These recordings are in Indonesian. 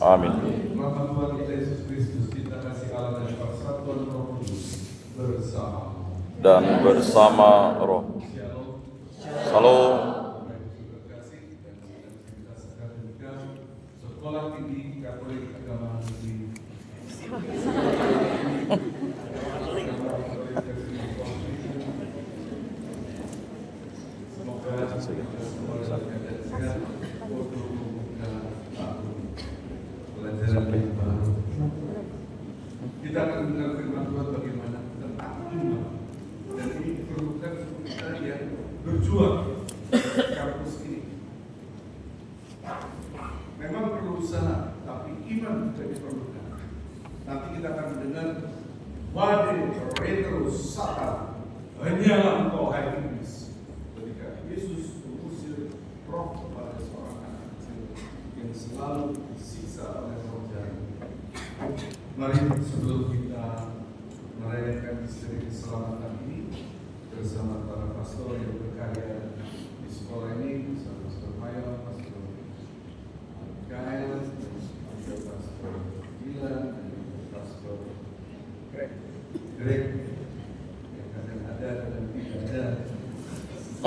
Amin. Rahmat Tuhan kita Yesus Kristus, kita kasih Allah dan persatuan Roh Kudus dan bersama Roh. Shalom. Sekolah Tinggi Katolik Agama Negeri kita akan mendengar firman Tuhan bagaimana tentang iman, dan ini diperlukan kita yang berjuang kampus ini. Memang perlu usaha, tapi iman juga diperlukan. Nanti kita akan mendengar Wade Petrus Satan, hanyalah engkau hai iblis, ketika Yesus mengusir roh kepada seorang anak kecil yang selalu disiksa oleh roh jahat. Mari sebelum kita merayakan misteri keselamatan ini bersama para pastor yang berkarya di sekolah ini, bersama Pastor Maya, Pastor Gael, Pastor Gilan, dan Pastor Greg yang kadang ada dan tidak ada.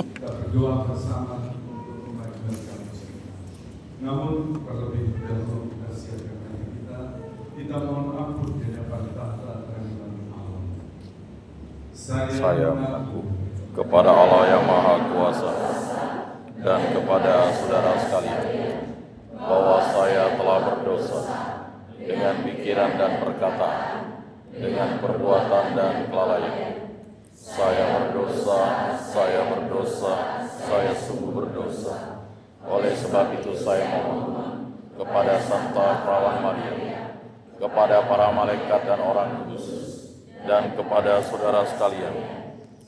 Kita berdoa bersama untuk kemajuan kampus ini. Namun terlebih dahulu kita siapkan hati kita mohon ampun di hadapan tahta keadilan Allah. Saya mengaku kepada Allah yang Maha Kuasa dan kepada saudara sekalian bahwa saya telah berdosa dengan pikiran dan perkataan, dengan perbuatan dan kelalaian. Saya berdosa, saya sungguh berdosa. Oleh sebab itu saya mohon kepada Santa Perawan Maria, kepada para malaikat dan orang kudus, dan kepada saudara sekalian,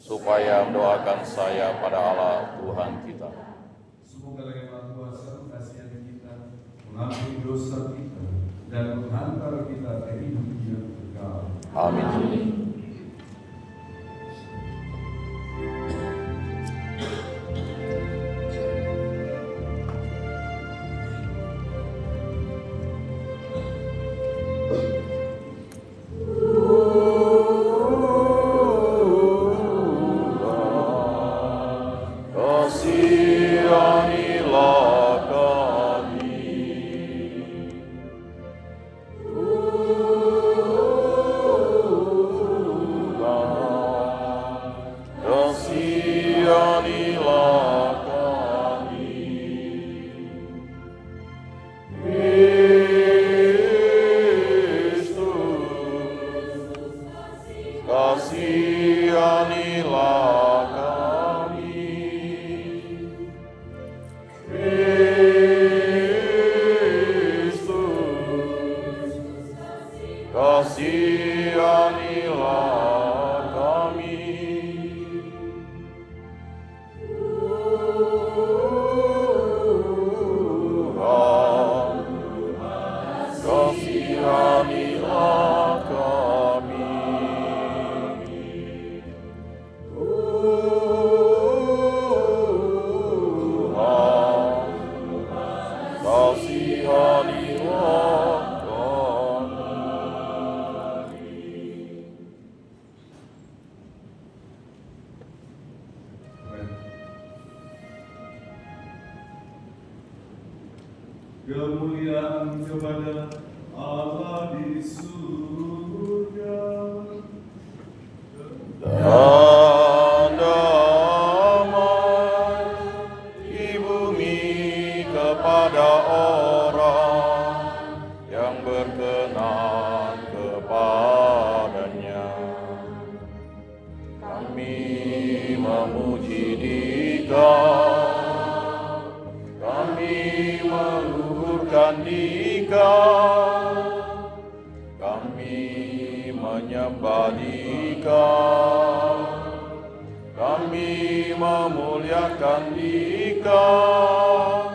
supaya mendoakan saya pada Allah Tuhan kita. Semoga Yang Maha Kuasa mengasihi kita, mengampuni dosa kita, dan menghantar kita ke hidup yang kekal. Amin. Kemuliaan kepada Allah di surga Dan damai di bumi kepada orang meluhurkan Dikau, kami menyembah Dikau, kami memuliakan Dikau,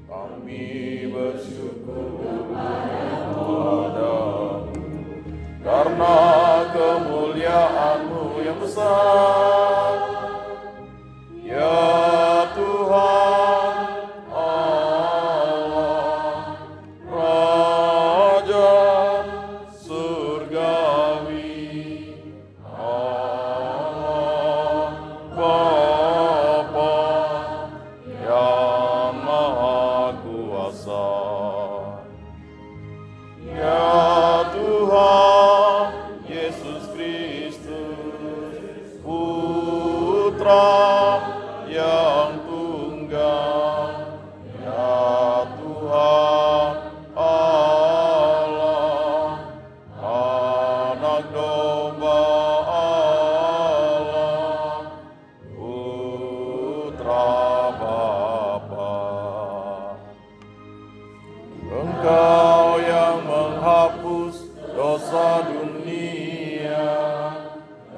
kami bersyukur padamu karena kemuliaan-Mu yang besar, ya Tuhan Allah, Raja surgawi, Allah Bapa yang Maha Kuasa. Ya Tuhan Yesus Kristus, Putra yang tunggal, ya Tuhan Allah, Anak domba Allah, Putra Bapa. Engkau yang menghapus dosa dunia,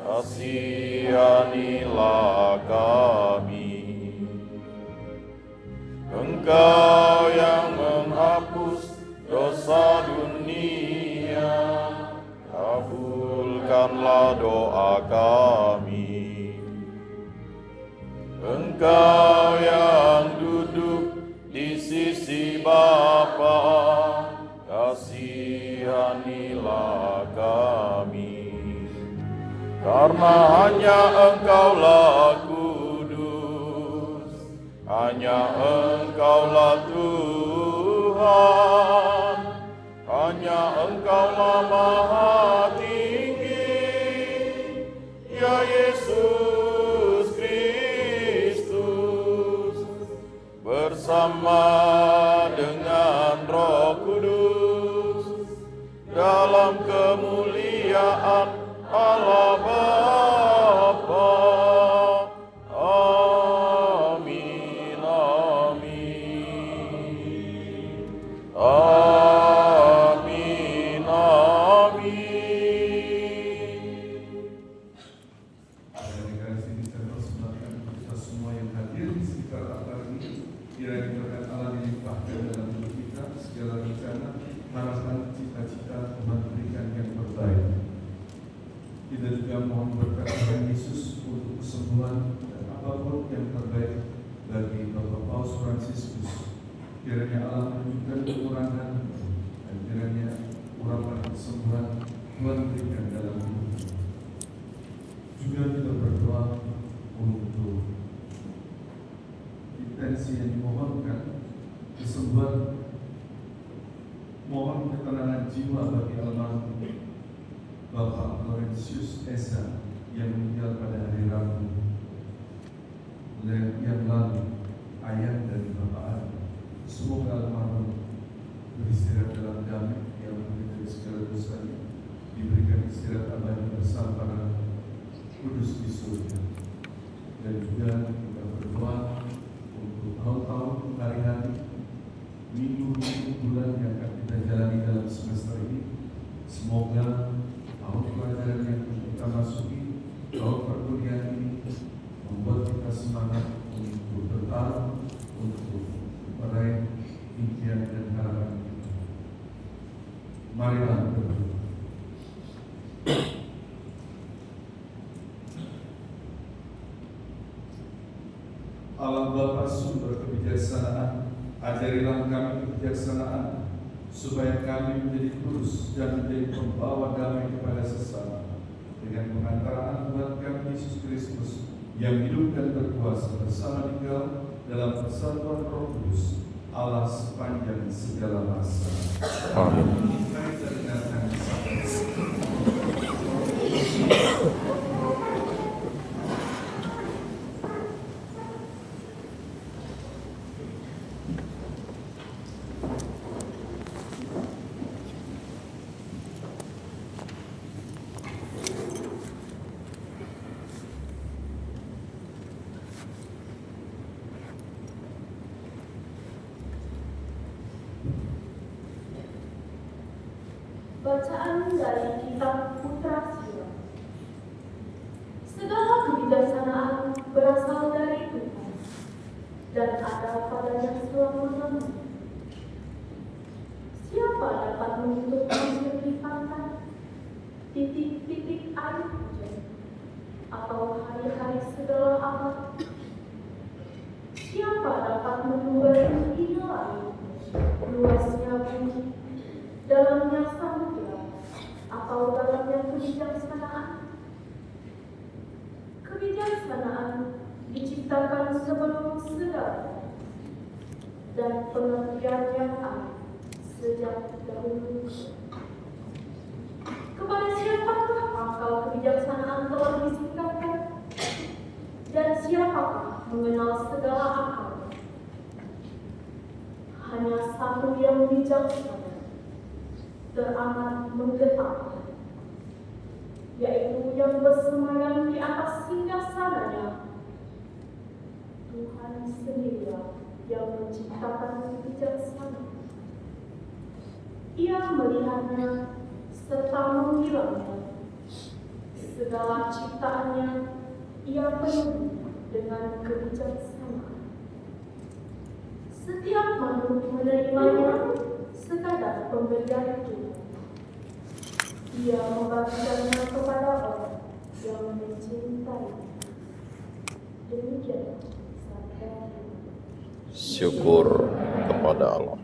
kasihanilah kami. Engkau yang menghapus dosa dunia, kabulkanlah doa kami. Engkau yang duduk di sisi Bapa, kasihanilah kami. Karena hanya Engkaulah kudus, hanya Engkaulah Tuhan, hanya Engkaulah Maha Tinggi, ya Yesus Kristus, bersama dengan Roh Kudus, dalam kemuliaan Allah Bapa. Amin, amin. Amin, amin. Dari sini saya persembahkan kita semua yang hadir di sekitar altar ini, kiranya berkat Allah dilimpahkan dalam hidup kita, segala rencana, harapan, cita-cita Tuhan berikan yang terbaik. Kita juga mohon berkat Tuhan Yesus untuk kesembuhan dan apapun yang terbaik bagi Bapak Paus Fransiskus. Kiranya Allah menunjukkan kekurangan dan kiranya urapan kesembuhan Tuhan berikan dalam hidup. Juga kita berdoa untuk intensi yang dimohonkan, kesembuhan, mohon ketenangan jiwa bagi almarhum Bapak Laurentius Esa yang meninggal pada hari Rabu yang lalu, ayah dari Bapak Adi. Semoga almarhum beristirahat dalam damai yang menjadi segala dosanya, diberikan istirahat abadi bersama para kudus di surga. Dan juga kita berdoa untuk tahun-tahun, hari-hari, minggu-minggu, bulan yang akan kita jalani dalam semester ini. Semoga tahun pelajaran yang kita masuki, tahun perkuliahan ini membuat kita semangat untuk bertarung, untuk meraih impian dan harapan kita. Marilah berdoa. Allah Bapa sumber kebijaksanaan, ajarilah kami kebijaksanaan, supaya kami menjadi kudus dan menjadi pembawa damai kepada sesama, dengan pengantaraan Tuhan kami Yesus Kristus yang hidup dan berkuasa bersama Dikau dalam persatuan Roh Kudus, Allah sepanjang segala masa. Amin. Mari kita dengarkan sabda. Bacaan dari kitab Putra Sion. Segala kebijaksanaan berasal dari Tuhan dan ada padanya selama-lamanya. Siapa dapat menutup pasir di pantai, titik-titik air hujan, atau hari-hari segala abad? Siapa dapat menunggangi ide langit, luasnya bumi, dalamnya samudera, atau dalamnya kebijaksanaan? Kebijaksanaan diciptakan sebelum segala, dan pengertian yang ada sejak dahulu. Kepada siapakah pangkal kebijaksanaan telah disingkapkan? Dan siapakah mengenal segala akal? Hanya satu yang bijaksana, teramat menggetarkan, yaitu yang bersemayam di atas singgasananya. Tuhan sendiri yang menciptakan kebijaksanaan. Ia melihatnya serta menggilangnya. Segala ciptaannya ia penuhi dengan kebijaksanaan. Setiap makhluk menerimanya sekadar pemberian Tuhan. Ia membagikannya kepada orang yang mencintai. Demikian sabda. Syukur kepada Allah.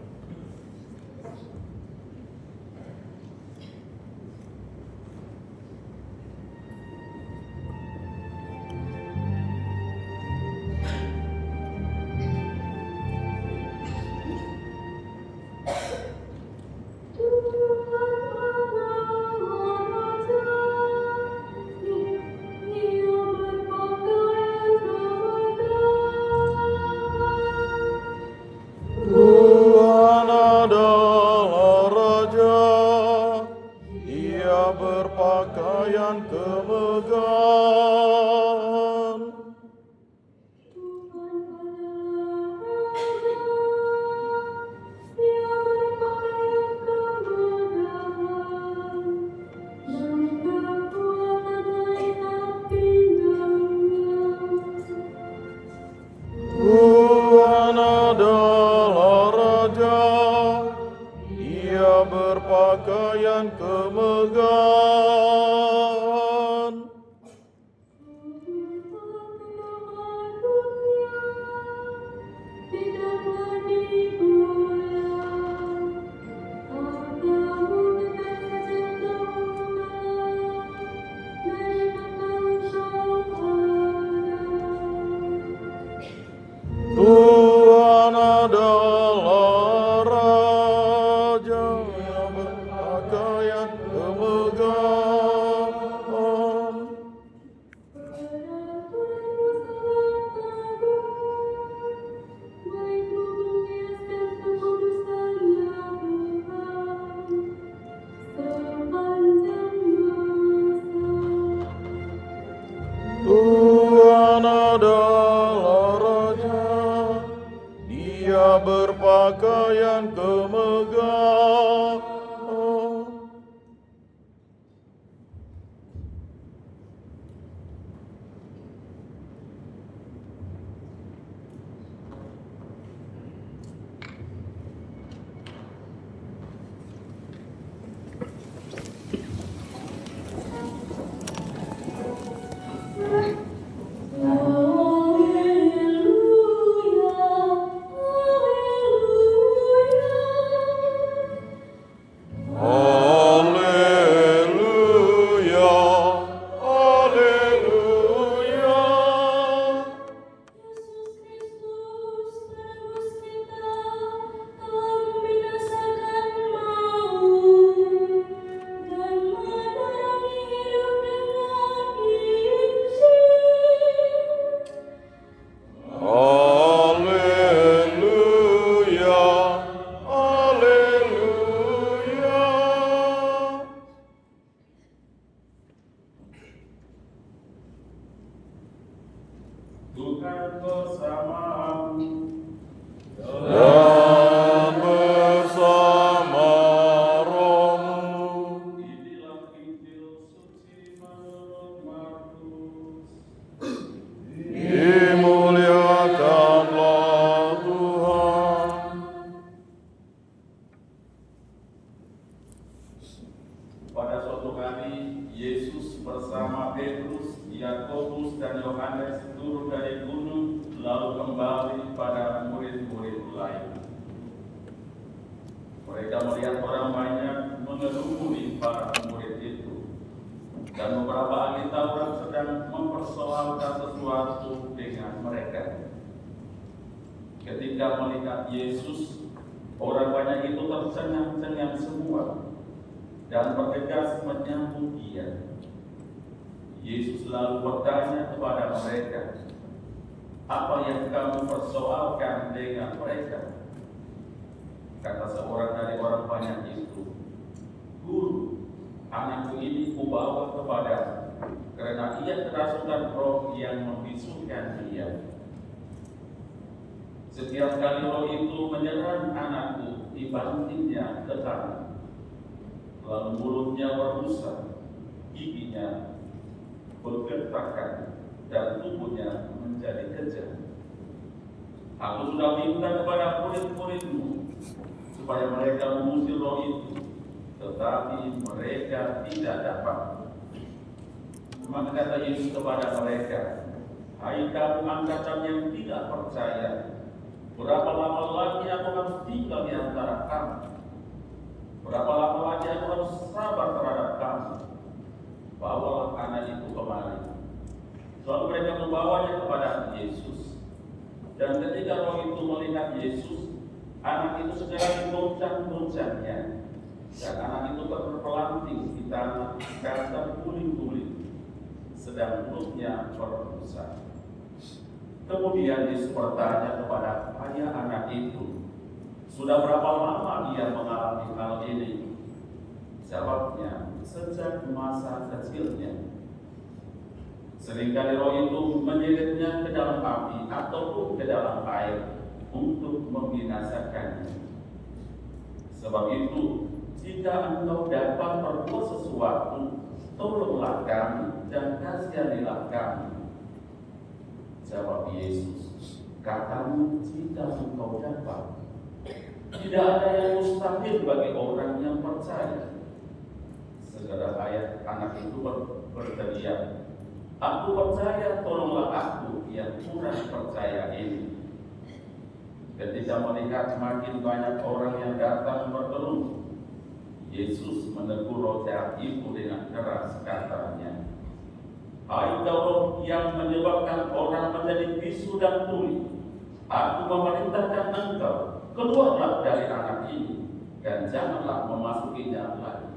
Tuhan adalah Raja, Ia berpakaian kemegahan. Tuhan adalah Raja, Ia berpakaian kemegahan. Tuhan adalah Raja yang berpakaian kemegahan. Tuhan adalah Raja, Dia berpakaian kemegahan. tadi Yesus bersama Petrus, Yakobus, dan Yohanes turun dari gunung lalu kembali pada murid-murid lain. Mereka melihat orang banyak mengerumuni para murid itu, dan beberapa ahli Taurat sedang mempersoalkan sesuatu dengan mereka. Ketika melihat Yesus, orang banyak itu tercengang-cengang semua dan bergegas menyambut Dia. Yesus lalu bertanya kepada mereka, "Apa yang kamu persoalkan dengan mereka?" Kata seorang dari orang banyak itu, "Guru, anakku ini kubawa kepadamu, karena ia kerasukan roh yang membisukan dia. Setiap kali roh itu menyerang anakku, dibantingnya ke tanah. Lalu mulutnya berbusa, giginya bergetakan, dan tubuhnya menjadi kejam. Aku sudah minta kepada murid-muridmu supaya mereka mengusir roh itu, tetapi mereka tidak dapat." Maka kata Yesus kepada mereka, "Hai kamu angkatan yang tidak percaya, berapa lama lagi aku harus tinggal di antara kamu? Berapa lama lagi aku harus sabar terhadap kamu? Bawalah anak itu kemari." Lalu mereka membawanya kepada Yesus. Dan ketika roh itu melihat Yesus, anak itu segera digoncang-goncangnya, dan anak itu terpelanting di tanah karena guling-guling, sedang mulutnya berbusa. Kemudian Yesus bertanya kepada ayah anak itu, "Sudah berapa lama dia mengalami hal ini?" Jawabnya, "Sejak masa kecilnya. Seringkali roh itu menyeretnya ke dalam api ataupun ke dalam air untuk membinasakannya. Sebab itu, jika engkau dapat berbuat sesuatu, tolonglah kami dan kasihanilah kami." Jawab Yesus, "Katamu jika engkau dapat. Tidak ada yang mustahil bagi orang yang percaya." Segera ayah anak itu berteriak, "Aku percaya, tolonglah aku yang kurang percaya ini." Ketika melihat makin banyak orang yang datang berkerumun, Yesus menegur roh jahat itu dengan keras, katanya, "Hai kau roh yang menyebabkan orang menjadi bisu dan tuli, aku memerintahkan engkau, keluarlah dari anak ini, dan janganlah memasukinya lagi."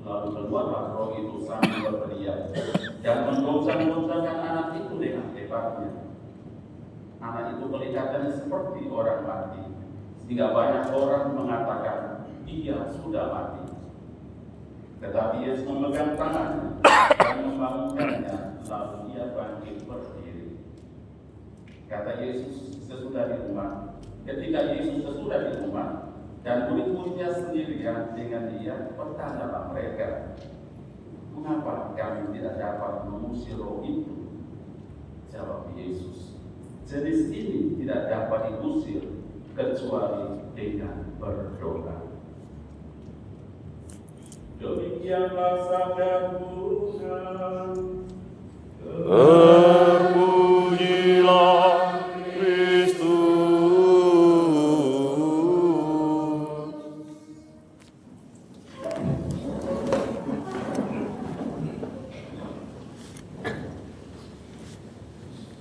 Lalu keluarlah roh itu sambil berteriak dan menggoncang-goncangkan anak itu dengan hebatnya. Anak itu kelihatannya seperti orang mati, sehingga banyak orang mengatakan dia sudah mati. Tetapi Yesus memegang tangannya dan membangunkannya, lalu ia bangkit berdiri. Kata Yesus sesudah di rumah, ketika Yesus sesudah di rumah dan murid-muridnya sendirian dengan dia, bertanyalah mereka, "Mengapa kami tidak dapat mengusir roh itu?" Jawab Yesus, "Jenis ini tidak dapat diusir kecuali dengan berdoa." Demikianlah sabda Tuhan.